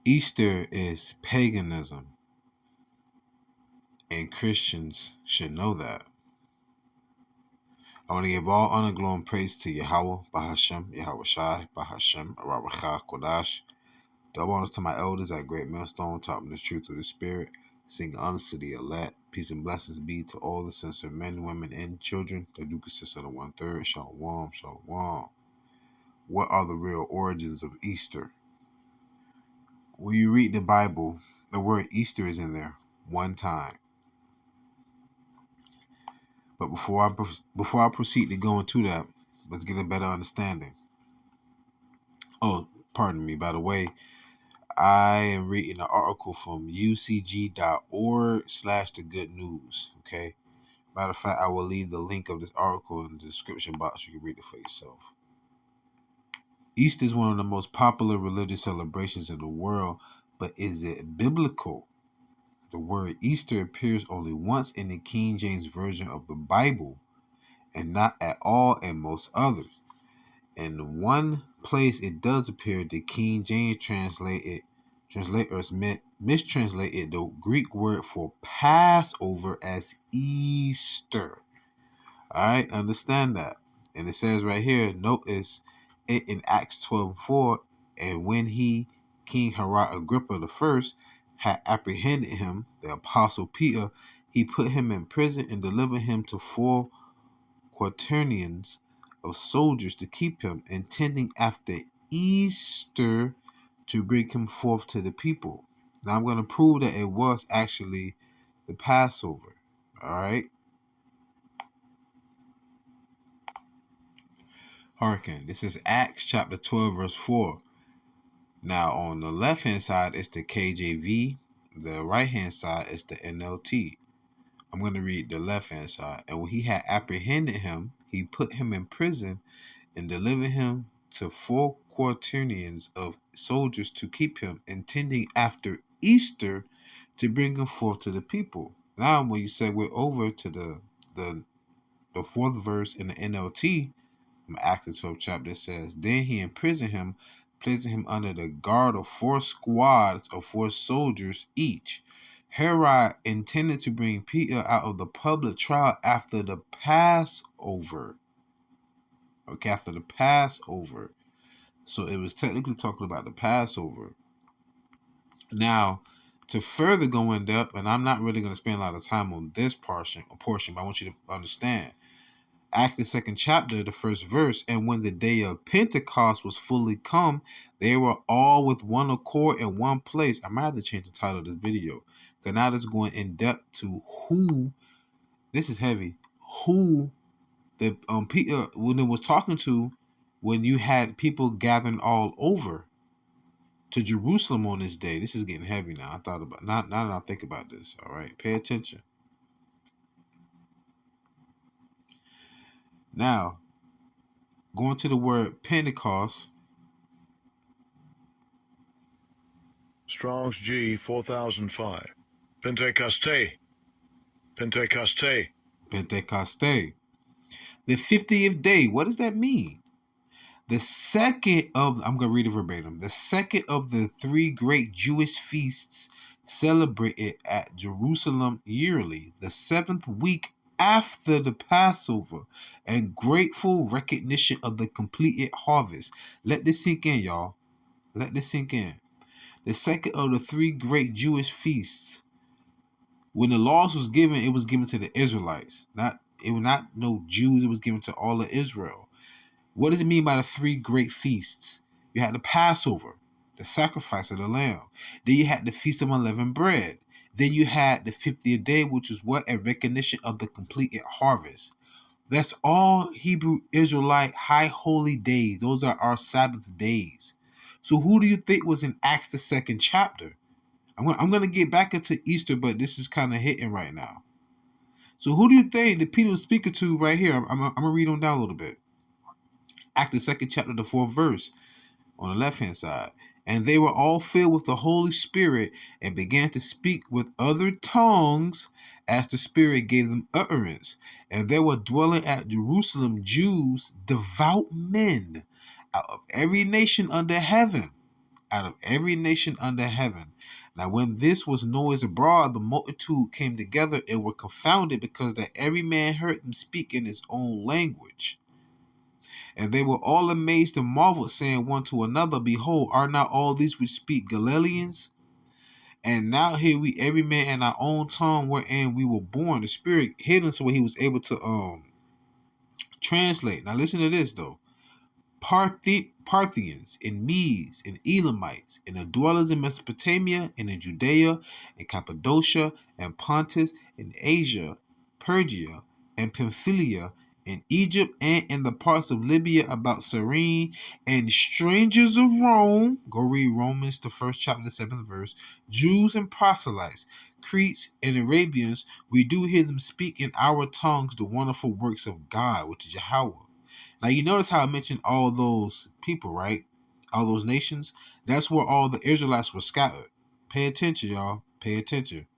Easter is paganism, and Christians should know that. I want to give all honor, glory, and praise to YAHAWAH, BAHASHAM, YAHAWASHI, BAHASHAM, RAWACHAA, QADASH. Double honors to my elders at Great Millstone, taught me the truth of the Spirit. Sing honors to the elect. Peace and blessings be to all the sincere men, women, and children that do consist of the 1/3. Shalom, shalom. What are the real origins of Easter? When you read the Bible, the word Easter is in there one time. But before I proceed to go into that, let's get a better understanding. Oh, pardon me. By the way, I am reading an article from ucg.org/the good news. Okay. Matter of fact, I will leave the link of this article in the description box. You can read it for yourself. Easter is one of the most popular religious celebrations in the world, but is it biblical? The word Easter appears only once in the King James Version of the Bible, and not at all in most others. In one place it does appear, the King James translators mistranslated the Greek word for Passover as Easter. Alright, understand that. And it says right here, notice it in Acts 12:4, and when King Herod Agrippa I, had apprehended him, the apostle Peter, he put him in prison and delivered him to 4 quaternions of soldiers to keep him, intending after Easter to bring him forth to the people. Now I'm going to prove that it was actually the Passover. Alright. Hearken. This is Acts chapter 12 verse 4. Now on the left hand side is the KJV. The right hand side is the NLT. I'm going to read the left hand side. And when he had apprehended him, he put him in prison and delivered him to 4 quaternions of soldiers to keep him, intending after Easter to bring him forth to the people. Now when you segue over to the 4th verse in the NLT, Acts 12 chapter, says, then he imprisoned him, placing him under the guard of 4 squads of 4 soldiers each. Herod intended to bring Peter out of the public trial after the Passover. Okay, after the Passover. So it was technically talking about the Passover. Now, to further go in depth, and I'm not really going to spend a lot of time on this portion, but I want you to understand. Acts the 2nd chapter, the 1st verse, and when the day of Pentecost was fully come, they were all with one accord in one place. I might have to change the title of this video, because now it's going in depth to who, this is heavy, who the Peter, when it was talking to, when you had people gathering all over to Jerusalem on this day. This is getting heavy now. I thought about, now that I think about this, all right, pay attention. Now, going to the word Pentecost. Strong's G 4005. Pentecoste. Pentecoste. Pentecoste. The 50th day. What does that mean? The second of, I'm going to read it verbatim. The second of the 3 great Jewish feasts celebrated at Jerusalem yearly, the 7th week after the Passover, and grateful recognition of the completed harvest. Let this sink in, y'all. Let this sink in. The second of the 3 great Jewish feasts. When the laws was given, it was given to the Israelites. It was not no Jews. It was given to all of Israel. What does it mean by the 3 great feasts? You had the Passover, the sacrifice of the lamb. Then you had the Feast of Unleavened Bread. Then you had the 50th day, which was what? A recognition of the completed harvest. That's all Hebrew Israelite high holy days. Those are our Sabbath days. So who do you think was in Acts the 2nd chapter? I'm going to get back into Easter, but this is kind of hitting right now. So who do you think that Peter was speaking to right here? I'm going to read on down a little bit. Acts the 2nd chapter, the 4th verse on the left-hand side. And they were all filled with the Holy Spirit and began to speak with other tongues as the Spirit gave them utterance. And there were dwelling at Jerusalem Jews, devout men, out of every nation under heaven. out of every nation under heaven. Now when this was noised abroad, the multitude came together and were confounded, because that every man heard them speak in his own language. And they were all amazed and marveled, saying one to another, Behold, are not all these which speak Galileans? And now here we every man in our own tongue wherein we were born. The Spirit hid him so he was able to translate. Now listen to this though. Parthians, and Medes, and Elamites, and the dwellers in Mesopotamia, and in Judea, and Cappadocia, and Pontus, and Asia, Pergia, and Pamphylia, and Egypt, and in the parts of Libya about Cyrene, and strangers of Rome. Go read Romans, the first chapter, the 7th verse. Jews and proselytes, Cretes and Arabians, we do hear them speak in our tongues the wonderful works of God, which is Yahawah. Now you notice how I mentioned all those people, right? All those nations. That's where all the Israelites were scattered. Pay attention, y'all. Pay attention.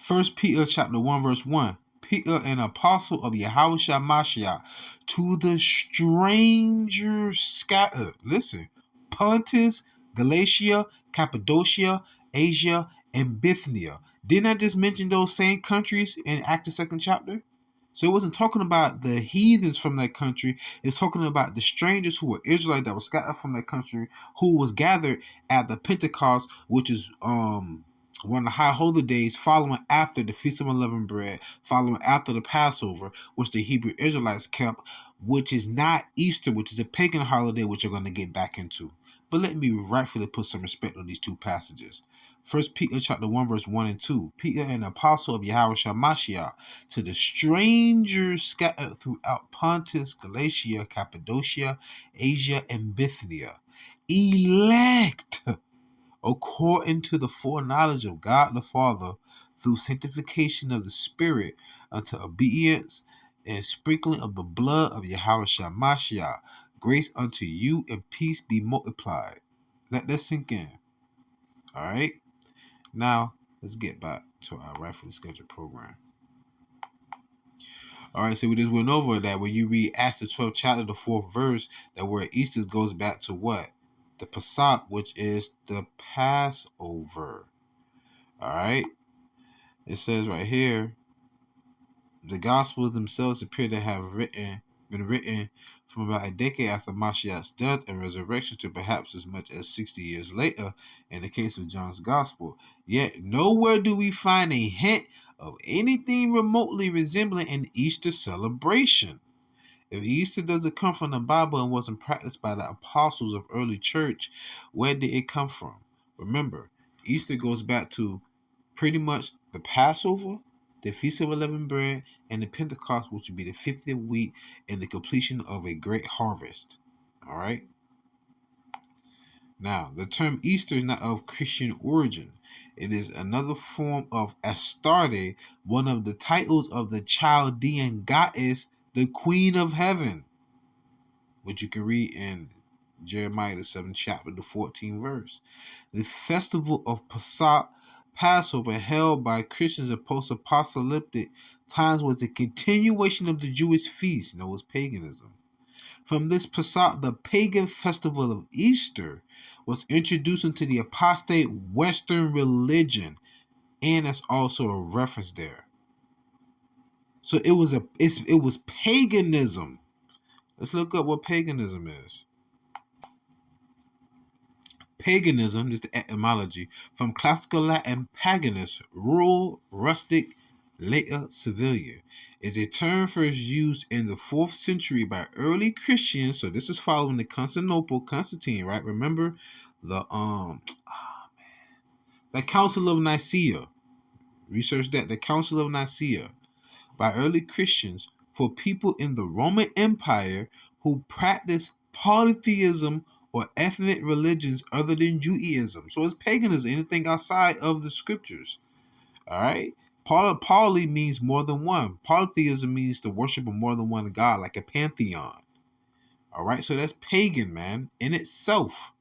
1 Peter chapter 1 verse 1. Peter, an apostle of YAHAWASHI, to the strangers scattered. Listen. Pontus, Galatia, Cappadocia, Asia, and Bithynia. Didn't I just mention those same countries in Acts the 2nd chapter? So it wasn't talking about the heathens from that country. It's talking about the strangers who were Israelites that were scattered from that country, who was gathered at the Pentecost, which is one of the high holy days following after the Feast of Unleavened Bread, following after the Passover, which the Hebrew Israelites kept, which is not Easter, which is a pagan holiday, which you're going to get back into. But let me rightfully put some respect on these two passages. 1 Peter chapter 1 verse 1 and 2. Peter, an apostle of YAHAWASHI, to the strangers scattered throughout Pontus, Galatia, Cappadocia, Asia, and Bithynia, elect according to the foreknowledge of God the Father, through sanctification of the Spirit, unto obedience and sprinkling of the blood of YAHAWASHI. Grace unto you and peace be multiplied. Let that sink in. All right. Now, let's get back to our rightfully scheduled program. All right, so we just went over that when you read Acts the 12th chapter, the 4th verse, that word Easter goes back to what? The Pesach, which is the Passover. All right. It says right here, the Gospels themselves appear to have been written from about a decade after Mashiach's death and resurrection to perhaps as much as 60 years later in the case of John's Gospel. Yet nowhere do we find a hint of anything remotely resembling an Easter celebration. If Easter doesn't come from the Bible and wasn't practiced by the apostles of early church, where did it come from? Remember, Easter goes back to pretty much the Passover, the Feast of Unleavened Bread, and the Pentecost, which would be the 50th week and the completion of a great harvest. All right? Now, the term Easter is not of Christian origin. It is another form of Astarte, one of the titles of the Chaldean goddess, the Queen of Heaven, which you can read in Jeremiah the 7th chapter, the 14th verse. The festival of Passover, held by Christians in post-apocalyptic times, was a continuation of the Jewish feast. It was paganism. From this Pesach, the pagan festival of Easter was introduced into the apostate Western religion, and that's also a reference there. So it was paganism. Let's look up what paganism is. Paganism is the etymology from classical Latin paganus, rural, rustic, later civilian, is a term first used in the 4th century by early Christians. So this is following the Constantine, right? Remember the Council of Nicaea. Research that, the Council of Nicaea, by early Christians for people in the Roman Empire who practiced polytheism or ethnic religions other than Judaism. So it's paganism, anything outside of the scriptures. All right. Poly means more than one. Polytheism means the worship of more than one God, like a pantheon. All right. So that's pagan, man, in itself.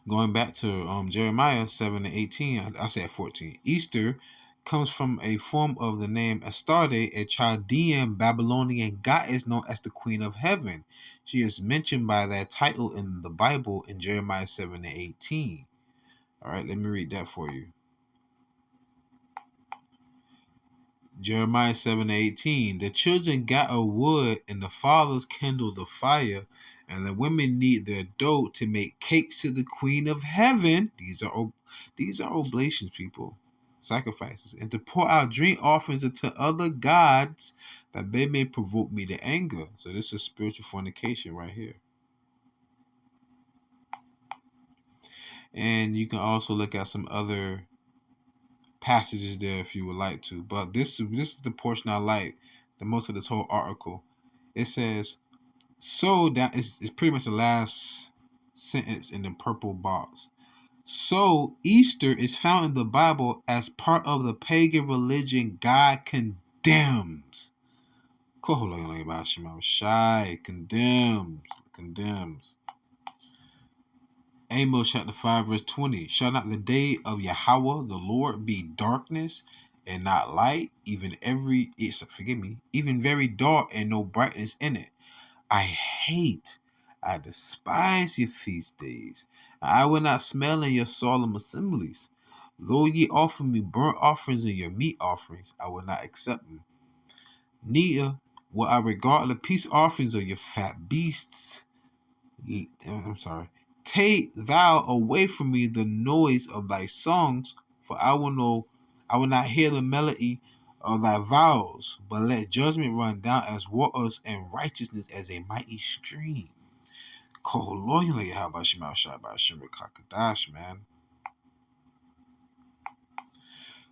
Going back to Jeremiah 7 and 18, I said 14. Easter comes from a form of the name Astarte, a Chaldean Babylonian goddess known as the Queen of Heaven. She is mentioned by that title in the Bible in Jeremiah 7:18. All right, let me read that for you. Jeremiah 7:18. The children gather wood, and the fathers kindle the fire, and the women knead their dough to make cakes to the Queen of Heaven. These are oblations, people, sacrifices, and to pour out drink offerings unto other gods, that they may provoke me to anger. So this is spiritual fornication right here. And you can also look at some other passages there if you would like to. But this is the portion I like the most of this whole article. It says, so that is pretty much the last sentence in the purple box. So Easter is found in the Bible as part of the pagan religion God condemns. Condemns. Amos chapter 5 verse 20. Shall not the day of Yahawah the Lord be darkness and not light, even very dark and no brightness in it? I despise your feast days. I will not smell in your solemn assemblies. Though ye offer me burnt offerings and your meat offerings, I will not accept them. Neither will I regard the peace offerings of your fat beasts. Take thou away from me the noise of thy songs, for I will not hear the melody of thy vows, but let judgment run down as waters and righteousness as a mighty stream. Man.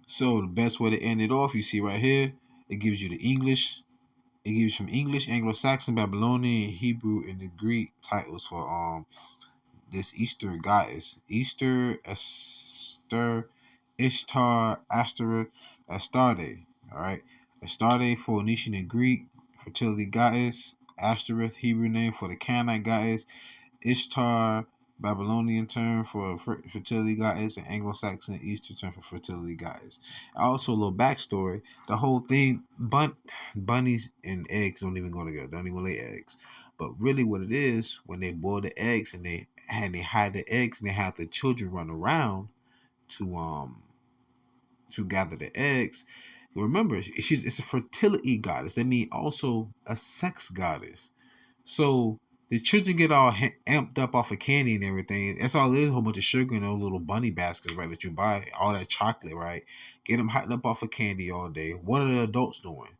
So the best way to end it off, you see right here, it gives you the English. It gives you from English, Anglo-Saxon, Babylonian, Hebrew, and the Greek titles for this Easter goddess. Easter, Esther, Ishtar, Ashtoreth, Astarte. All right, Astarte, Phoenician and Greek fertility goddess. Ashtoreth, Hebrew name for the Canaanite goddess. Ishtar, Babylonian term for fertility goddess, and Anglo-Saxon Easter term for fertility goddess. Also, a little backstory: the whole thing, bunnies and eggs don't even go together. Don't even lay eggs. But really, what it is, when they boil the eggs and they hide the eggs and they have the children run around to gather the eggs. Remember, it's a fertility goddess. That means also a sex goddess. So the children get all amped up off of candy and everything. That's all it is, a whole bunch of sugar in those little bunny baskets, right, that you buy. All that chocolate, right? Get them hyped up off of candy all day. What are the adults doing?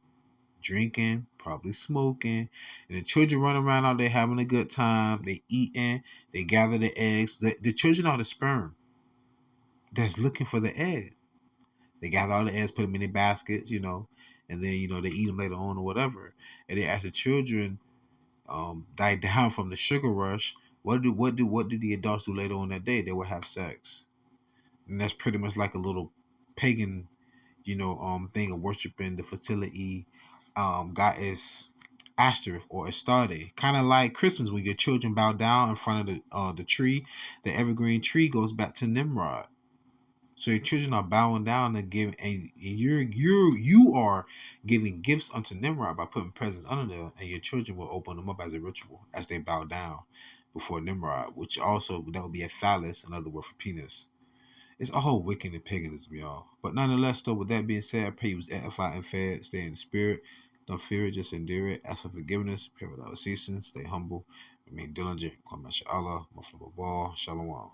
Drinking, probably smoking. And the children run around all day having a good time. They eating. They gather the eggs. The children are the sperm that's looking for the egg. They gather all the eggs, put them in their baskets, and then, they eat them later on or whatever. And then as the children die down from the sugar rush, what do the adults do later on that day? They will have sex, and that's pretty much like a little pagan, thing of worshiping the fertility goddess Ashtoreth or Astarte. Kind of like Christmas when your children bow down in front of the tree. The evergreen tree goes back to Nimrod. So your children are bowing down and giving, and you are giving gifts unto Nimrod by putting presents under there, and your children will open them up as a ritual as they bow down before Nimrod, which also that would be a phallus, another word for penis. It's all wicked and paganism, y'all. But nonetheless, though, with that being said, I pray you was edified and fed. Stay in the spirit. Don't fear it, just endure it. Ask for forgiveness. Pray without ceasing. Stay humble. Remain diligent. Call MashaAllah. Shalom.